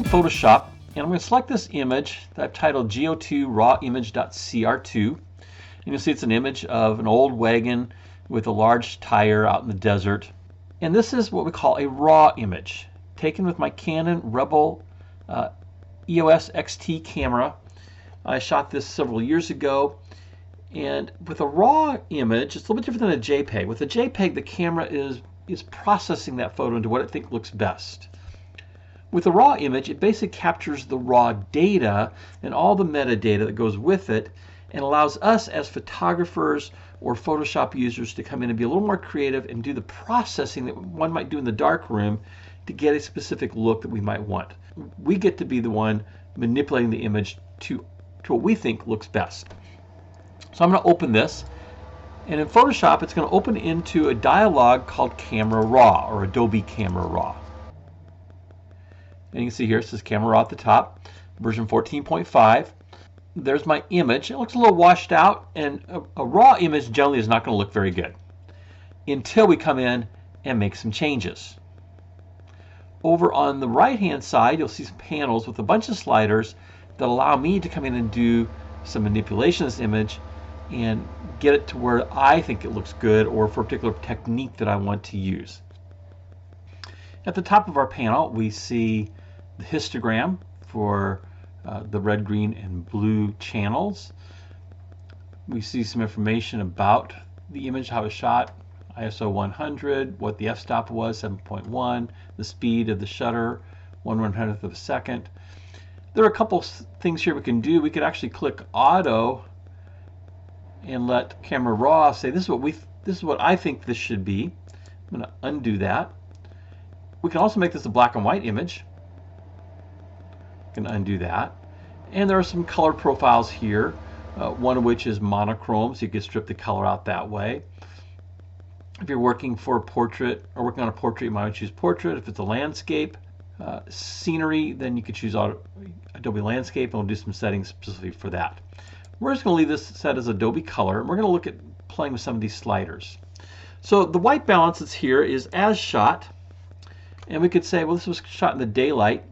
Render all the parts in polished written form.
Photoshop, and I'm going to select this image that I've titled go2 raw image.cr2, and you'll see it's an image of an old wagon with a large tire out in the desert. And this is what we call a raw image, taken with my Canon Rebel EOS XT camera. I shot this several years ago, and with a raw image, it's a little bit different than a JPEG. With a JPEG, the camera is processing that photo into what it thinks looks best. With a raw image, it basically captures the raw data and all the metadata that goes with it, and allows us as photographers or Photoshop users to come in and be a little more creative and do the processing that one might do in the dark room to get a specific look that we might want. We get to be the one manipulating the image to what we think looks best. So I'm going to open this, and in Photoshop it's going to open into a dialog called Camera Raw, or Adobe Camera Raw. And you can see here it says Camera Raw at the top, version 14.5. There's my image. It looks a little washed out, and a raw image generally is not going to look very good until we come in and make some changes. Over on the right hand side, you'll see some panels with a bunch of sliders that allow me to come in and do some manipulation of this image and get it to where I think it looks good, or for a particular technique that I want to use. At the top of our panel, we see the histogram for the red, green, and blue channels. We see some information about the image, how it was shot, ISO 100, what the f-stop was, 7.1, the speed of the shutter, 1/100th of a second. There are a couple things here we can do. We could actually click Auto and let Camera Raw say, this is what I think this should be. I'm going to undo that. We can also make this a black and white image. Can undo that. And there are some color profiles here, one of which is monochrome, so you can strip the color out that way. If you're working for a portrait, or working on a portrait, you might choose portrait. If it's a landscape, scenery, then you could choose Adobe Landscape, and we'll do some settings specifically for that. We're just going to leave this set as Adobe Color, and we're going to look at playing with some of these sliders. So the white balance that's here is as shot, and we could say, well, this was shot in the daylight.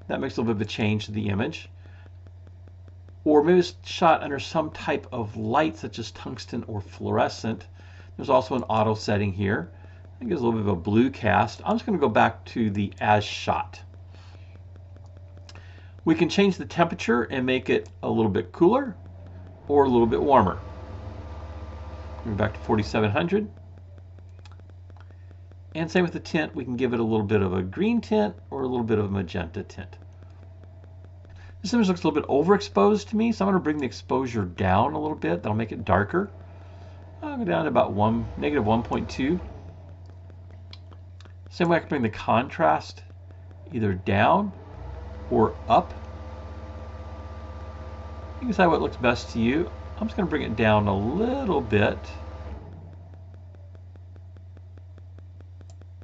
That makes a little bit of a change to the image. Or maybe it's shot under some type of light, such as tungsten or fluorescent. There's also an auto setting here. I think there's a little bit of a blue cast. I'm just going to go back to the as shot. We can change the temperature and make it a little bit cooler or a little bit warmer. Go back to 4700. And same with the tint, we can give it a little bit of a green tint or a little bit of a magenta tint. This image looks a little bit overexposed to me, so I'm going to bring the exposure down a little bit. That'll make it darker. I'll go down to about negative 1.2. Same way I can bring the contrast either down or up. You can decide what looks best to you. I'm just going to bring it down a little bit.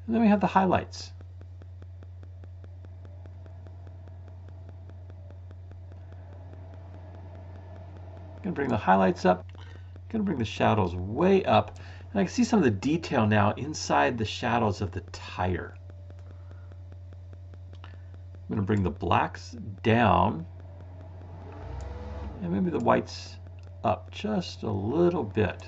And then we have the highlights. I'm going to bring the highlights up. I'm going to bring the shadows way up. And I can see some of the detail now inside the shadows of the tire. I'm going to bring the blacks down. And maybe the whites up just a little bit.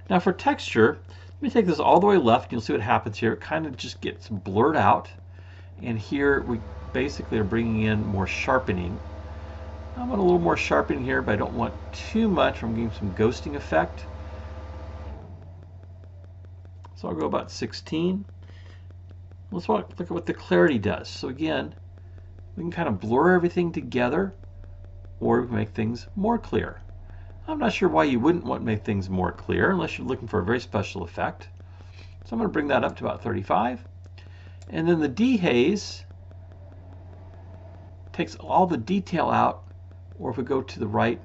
Now for texture, let me take this all the way left. You'll see what happens here. It kind of just gets blurred out. And here we basically are bringing in more sharpening. I want a little more sharpening here, but I don't want too much. I'm getting some ghosting effect. So I'll go about 16. Let's look at what the clarity does. So again, we can kind of blur everything together, or we can make things more clear. I'm not sure why you wouldn't want to make things more clear unless you're looking for a very special effect. So I'm going to bring that up to about 35. And then the dehaze takes all the detail out, or if we go to the right,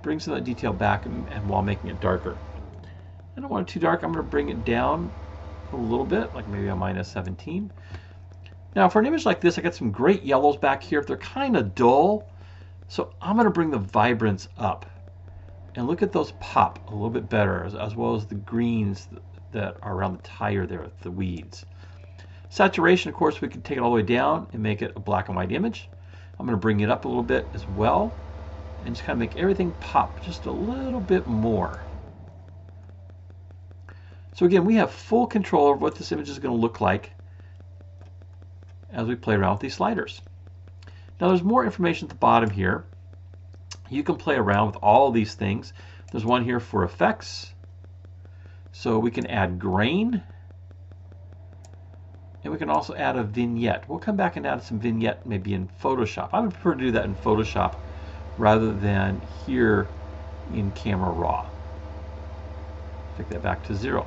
bring some of that detail back and while making it darker. I don't want it too dark. I'm going to bring it down a little bit, like maybe a minus 17. Now for an image like this, I got some great yellows back here. They're kind of dull. So I'm going to bring the vibrance up and look at those pop a little bit better, as well as the greens that are around the tire there with the weeds. Saturation, of course, we can take it all the way down and make it a black and white image. I'm going to bring it up a little bit as well and just kind of make everything pop just a little bit more. So again, we have full control of what this image is going to look like as we play around with these sliders. Now there's more information at the bottom here. You can play around with all these things. There's one here for effects. So we can add grain. And we can also add a vignette. We'll come back and add some vignette maybe in Photoshop. I would prefer to do that in Photoshop rather than here in Camera Raw. Take that back to 0.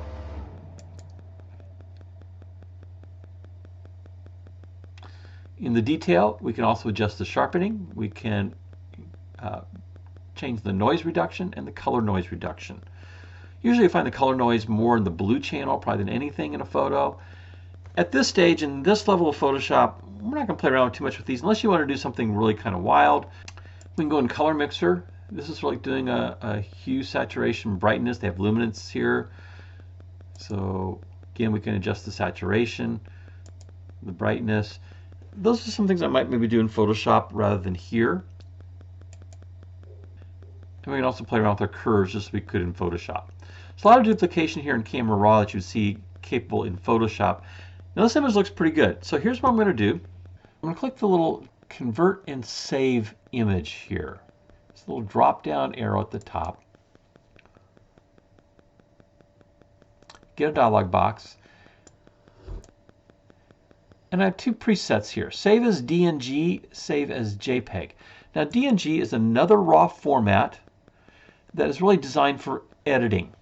In the detail, we can also adjust the sharpening. We can change the noise reduction and the color noise reduction. Usually I find the color noise more in the blue channel probably than anything in a photo. At this stage, in this level of Photoshop, we're not going to play around too much with these unless you want to do something really kind of wild. We can go in Color Mixer. This is like doing a hue, saturation, brightness. They have luminance here. So again, we can adjust the saturation, the brightness. Those are some things I might maybe do in Photoshop rather than here. And we can also play around with our curves just as we could in Photoshop. So a lot of duplication here in Camera Raw that you would see capable in Photoshop. Now this image looks pretty good. So here's what I'm going to do. I'm going to click the little Convert and Save Image here. It's a little drop down arrow at the top. Get a dialog box. And I have two presets here. Save as DNG, save as JPEG. Now DNG is another raw format that is really designed for editing.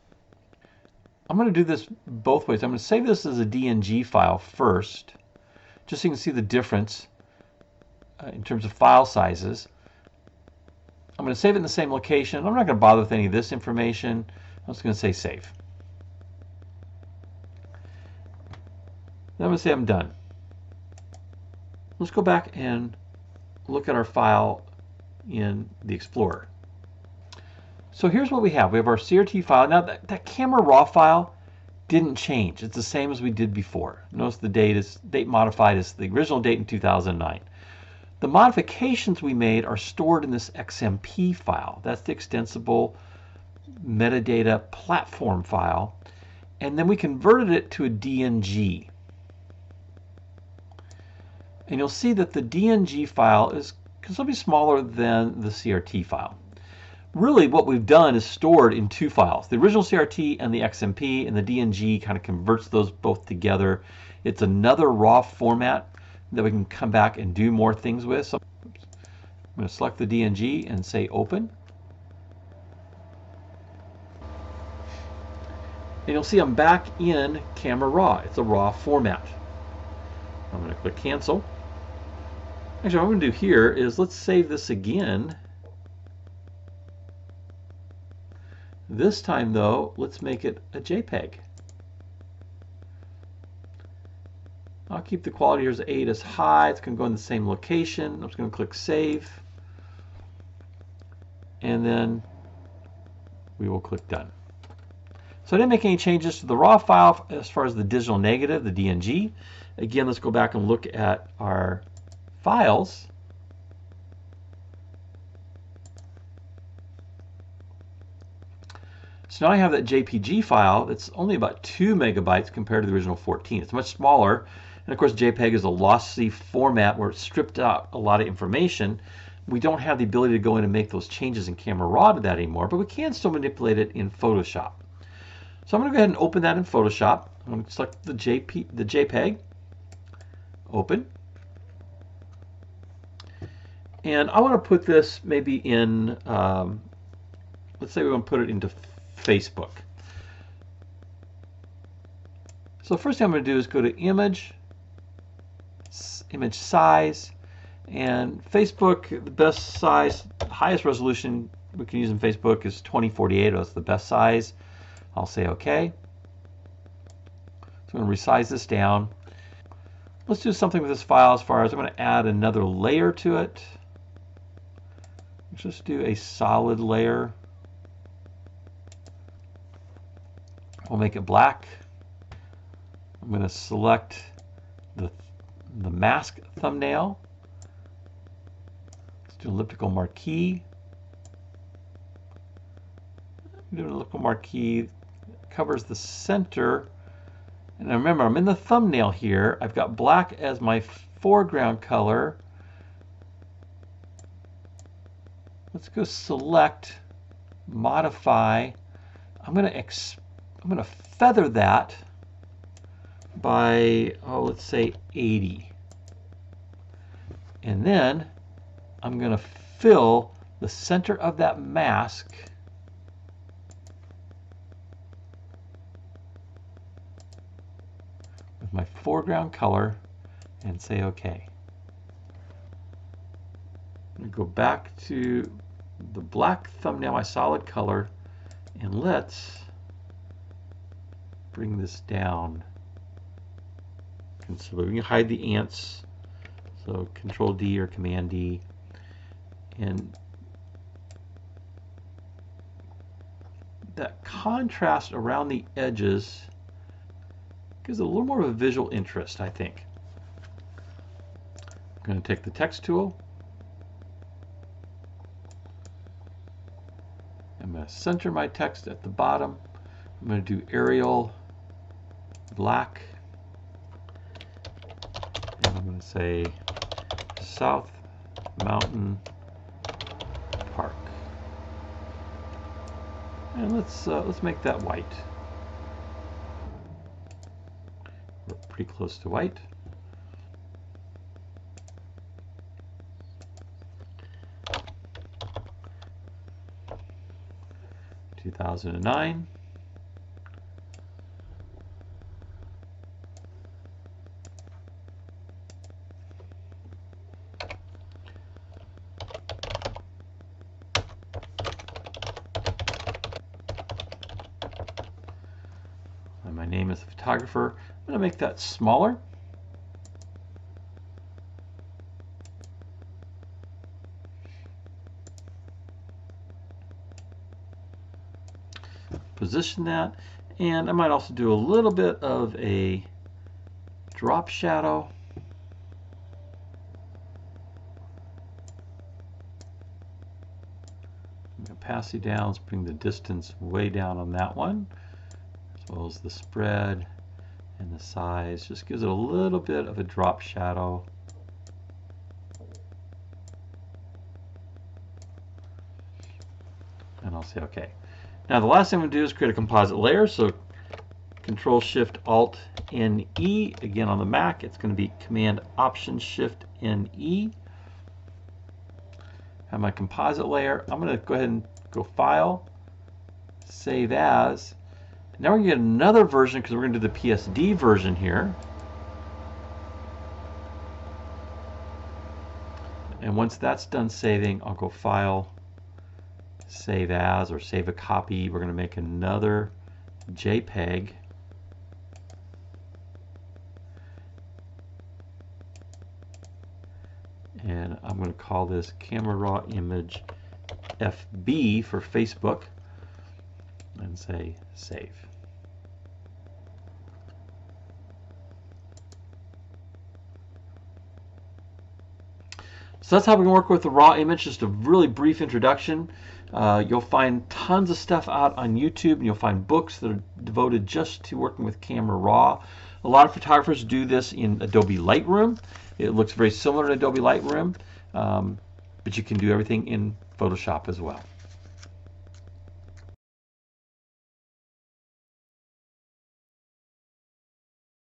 I'm going to do this both ways. I'm going to save this as a DNG file first, just so you can see the difference in terms of file sizes. I'm going to save it in the same location. I'm not going to bother with any of this information. I'm just going to say save. Then I'm going to say I'm done. Let's go back and look at our file in the Explorer. So here's what we have. We have our CRT file. Now that Camera Raw file didn't change. It's the same as we did before. Notice the date modified is the original date in 2009. The modifications we made are stored in this XMP file. That's the extensible metadata platform file. And then we converted it to a DNG. And you'll see that the DNG file is considerably smaller than the CRT file. Really what we've done is stored in two files, the original CRT and the XMP, and the DNG kind of converts those both together. It's another raw format that we can come back and do more things with. So I'm going to select the DNG and say open. And you'll see I'm back in Camera Raw. It's a raw format. I'm going to click cancel. Actually, what I'm going to do here is let's save this again. This time, though, let's make it a JPEG. I'll keep the quality here as 8 as high. It's going to go in the same location. I'm just going to click Save. And then we will click Done. So I didn't make any changes to the raw file as far as the digital negative, the DNG. Again, let's go back and look at our files. So now I have that JPG file that's only about 2 megabytes compared to the original 14. It's much smaller. And of course, JPEG is a lossy format where it's stripped out a lot of information. We don't have the ability to go in and make those changes in Camera Raw to that anymore, but we can still manipulate it in Photoshop. So I'm going to go ahead and open that in Photoshop. I'm going to select the JPEG, open. And I want to put this maybe in, let's say we want to put it into Facebook. So the first thing I'm going to do is go to image size, and Facebook, the best size, highest resolution we can use in Facebook is 2048. That's the best size. I'll say OK. So I'm going to resize this down. Let's do something with this file as far as I'm going to add another layer to it. Let's just do a solid layer. We'll make it black. I'm going to select the mask thumbnail. Let's do elliptical marquee. Do an elliptical marquee, covers the center. And remember, I'm in the thumbnail here. I've got black as my foreground color. Let's go select, modify. I'm gonna feather that by, oh, let's say 80. And then I'm gonna fill the center of that mask with my foreground color and say OK. I'm going to go back to the black thumbnail, my solid color, and let's bring this down considerably. We can hide the ants, so Control D or Command D, and that contrast around the edges gives it a little more of a visual interest, I think. I'm going to take the text tool. I'm going to center my text at the bottom. I'm going to do Arial black. And I'm going to say South Mountain Park. And let's make that white. We're pretty close to white. (2009). And my name is the photographer. I'm going to make that smaller. Position that, and I might also do a little bit of a drop shadow. Opacity down, let's bring the distance way down on that one, as well as the spread and the size. Just gives it a little bit of a drop shadow. And I'll say OK. Now the last thing I'm going to do is create a composite layer. So Control Shift Alt NE. Again on the Mac, it's going to be Command Option Shift NE. Have my composite layer. I'm going to go ahead and go File, Save As. Now we're going to get another version because we're going to do the PSD version here. And once that's done saving, I'll go File, Save As, or Save a Copy. We're going to make another JPEG. And I'm going to call this Camera Raw Image FB for Facebook, and say Save. So that's how we can work with the raw image. Just a really brief introduction. You'll find tons of stuff out on YouTube, and you'll find books that are devoted just to working with Camera Raw. A lot of photographers do this in Adobe Lightroom. It looks very similar to Adobe Lightroom, but you can do everything in Photoshop as well.